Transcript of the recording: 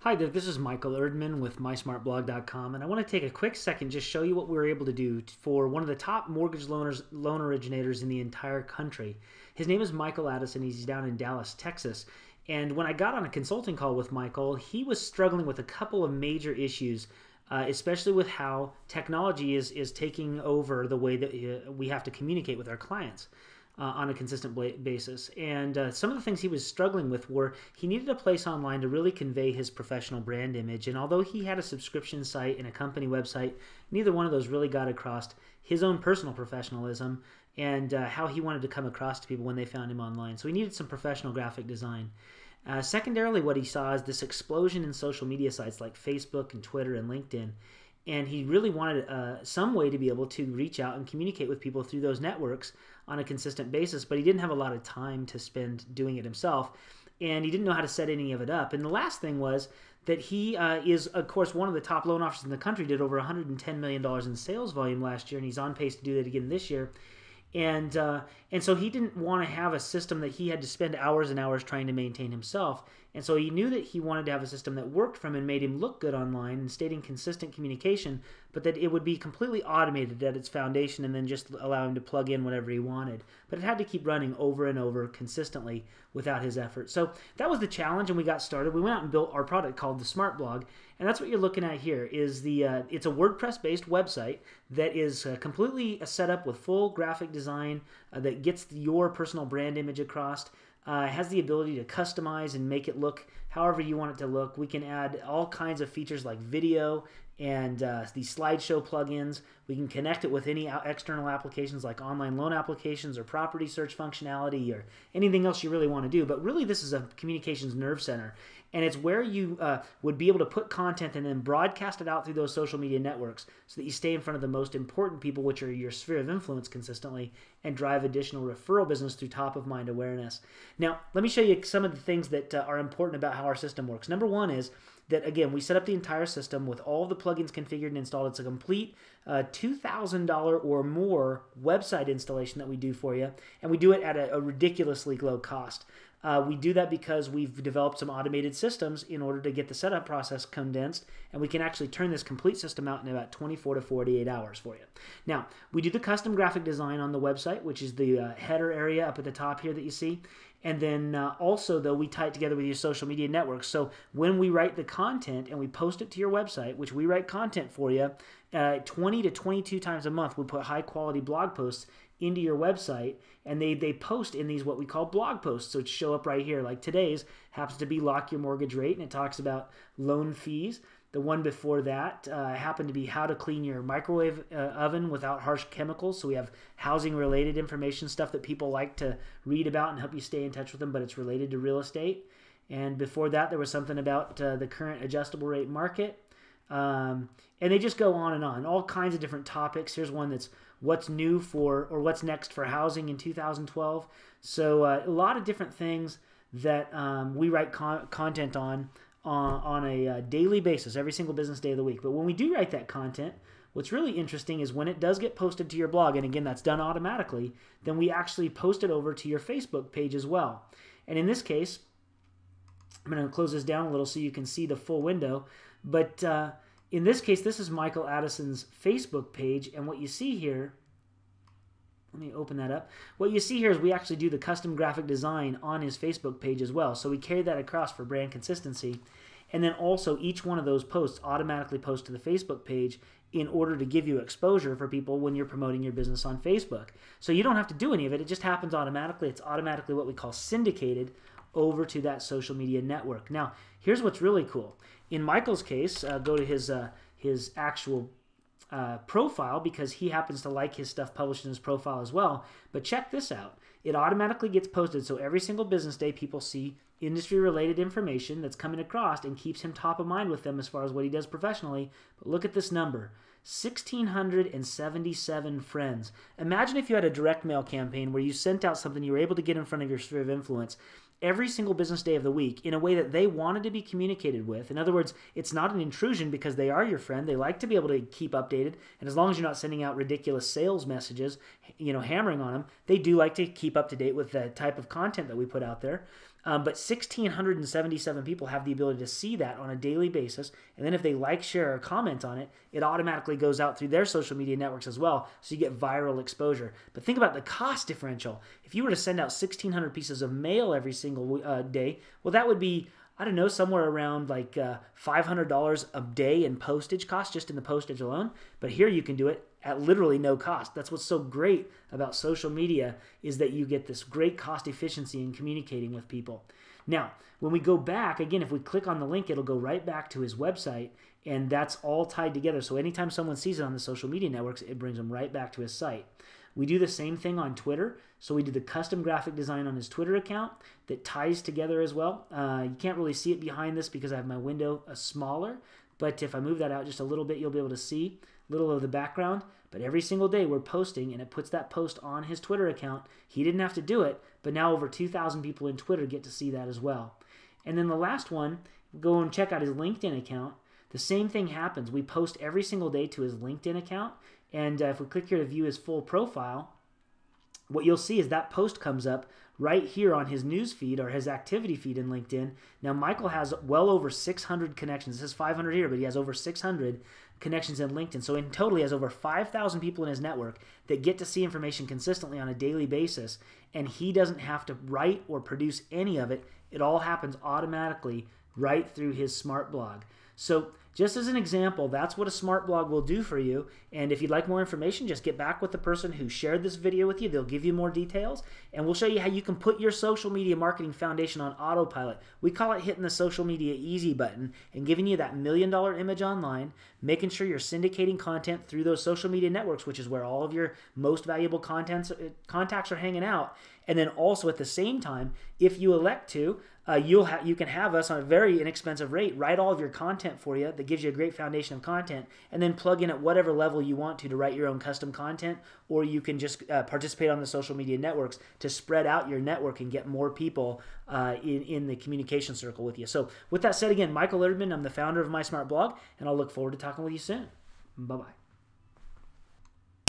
Hi there, this is Michael Erdman with MySMARTblog.com, and I want to take a quick second just show you what we were able to do for one of the top mortgage loan originators in the entire country. His name is Michael Addison. He's down in Dallas, Texas. And when I got on a consulting call with Michael, he was struggling with a couple of major issues, especially with how technology is taking over the way that we have to communicate with our clients. On a consistent basis. And some of the things he was struggling with were he needed a place online to really convey his professional brand image. And although he had a subscription site and a company website, neither one of those really got across his own personal professionalism and how he wanted to come across to people when they found him online. So he needed some professional graphic design. Secondarily, what he saw is this explosion in social media sites like Facebook and Twitter and LinkedIn. And he really wanted some way to be able to reach out and communicate with people through those networks on a consistent basis, but he didn't have a lot of time to spend doing it himself, and he didn't know how to set any of it up. And the last thing was that he is, of course, one of the top loan officers in the country, did over $110 million in sales volume last year, and he's on pace to do that again this year. And so he didn't want to have a system that he had to spend hours and hours trying to maintain himself. And so he knew that he wanted to have a system that worked for him and made him look good online and stayed in consistent communication, but that it would be completely automated at its foundation and then just allow him to plug in whatever he wanted. But it had to keep running over and over consistently without his effort. So that was the challenge, and we got started. We went out and built our product called the SMARTblog, and that's what you're looking at here. Is it's a WordPress-based website that is completely set up with full graphic design that gets your personal brand image across. Has the ability to customize and make it look however you want it to look. We can add all kinds of features like video and these slideshow plugins. We can connect it with any external applications like online loan applications or property search functionality or anything else you really want to do. But really, this is a communications nerve center. And it's where you would be able to put content and then broadcast it out through those social media networks so that you stay in front of the most important people, which are your sphere of influence consistently, and drive additional referral business through top-of-mind awareness. Now, let me show you some of the things that are important about how our system works. Number one is that, again, we set up the entire system with all the plugins configured and installed. It's a complete $2,000 or more website installation that we do for you, and we do it at a ridiculously low cost. We do that because we've developed some automated systems in order to get the setup process condensed, and we can actually turn this complete system out in about 24 to 48 hours for you. Now, we do the custom graphic design on the website, which is the header area up at the top here that you see. And then also, though, we tie it together with your social media networks. So when we write the content and we post it to your website, which we write content for you, 20 to 22 times a month, we put high-quality blog posts into your website, and they post in these what we call blog posts. So it show up right here. Like today's happens to be Lock Your Mortgage Rate, and it talks about loan fees. The one before that happened to be how to clean your microwave oven without harsh chemicals. So we have housing-related information, stuff that people like to read about and help you stay in touch with them, but it's related to real estate. And before that, there was something about the current adjustable rate market. And they just go on and on, all kinds of different topics. Here's one that's what's new for, or what's next for housing in 2012. So a lot of different things that we write content on a daily basis, every single business day of the week. But when we do write that content, what's really interesting is when it does get posted to your blog, and again, that's done automatically, then we actually post it over to your Facebook page as well. And in this case, I'm going to close this down a little so you can see the full window. But in this case, this is Michael Addison's Facebook page, and what you see here, let me open that up. What you see here is we actually do the custom graphic design on his Facebook page as well. So we carry that across for brand consistency. And then also each one of those posts automatically posts to the Facebook page in order to give you exposure for people when you're promoting your business on Facebook. So you don't have to do any of it. It just happens automatically. It's automatically what we call syndicated over to that social media network. Now, here's what's really cool. In Michael's case, go to his actual profile, because he happens to like his stuff published in his profile as well. But check this out. It automatically gets posted, so every single business day people see industry-related information that's coming across and keeps him top of mind with them as far as what he does professionally. But look at this number. 1,677 friends. Imagine if you had a direct mail campaign where you sent out something you were able to get in front of your sphere of influence every single business day of the week in a way that they wanted to be communicated with. In other words, it's not an intrusion because they are your friend. They like to be able to keep updated, and as long as you're not sending out ridiculous sales messages, hammering on them, they do like to keep up to date with the type of content that we put out there. But 1,677 people have the ability to see that on a daily basis. And then if they like, share, or comment on it, it automatically goes out through their social media networks as well. So you get viral exposure. But think about the cost differential. If you were to send out 1,600 pieces of mail every single day, well, that would be, I don't know, somewhere around like $500 a day in postage cost, just in the postage alone. But here you can do it at literally no cost. That's what's so great about social media, is that you get this great cost efficiency in communicating with people. Now, when we go back, again, if we click on the link, it'll go right back to his website, and that's all tied together. So anytime someone sees it on the social media networks, it brings them right back to his site. We do the same thing on Twitter. So we do the custom graphic design on his Twitter account that ties together as well. You can't really see it behind this because I have my window smaller, but if I move that out just a little bit, you'll be able to see a little of the background. But every single day we're posting, and it puts that post on his Twitter account. He didn't have to do it, but now over 2,000 people in Twitter get to see that as well. And then the last one, go and check out his LinkedIn account. The same thing happens. We post every single day to his LinkedIn account, and if we click here to view his full profile, what you'll see is that post comes up right here on his news feed or his activity feed in LinkedIn. Now, Michael has well over 600 connections. It says 500 here, but he has over 600 connections in LinkedIn. So in total, he has over 5,000 people in his network that get to see information consistently on a daily basis, and he doesn't have to write or produce any of it. It all happens automatically right through his SMARTblog. So just as an example, that's what a SMARTblog will do for you. And if you'd like more information, just get back with the person who shared this video with you. They'll give you more details, and we'll show you how you can put your social media marketing foundation on autopilot. We call it hitting the social media easy button and giving you that $1 million image online, making sure you're syndicating content through those social media networks, which is where all of your most valuable contacts are hanging out. And then also at the same time, if you elect to, you can have us on a very inexpensive rate write all of your content for you that gives you a great foundation of content, and then plug in at whatever level you want to write your own custom content, or you can just participate on the social media networks to spread out your network and get more people in the communication circle with you. So with that said, again, Michael Lerman, I'm the founder of MySMARTblog, and I'll look forward to talking with you soon. Bye-bye.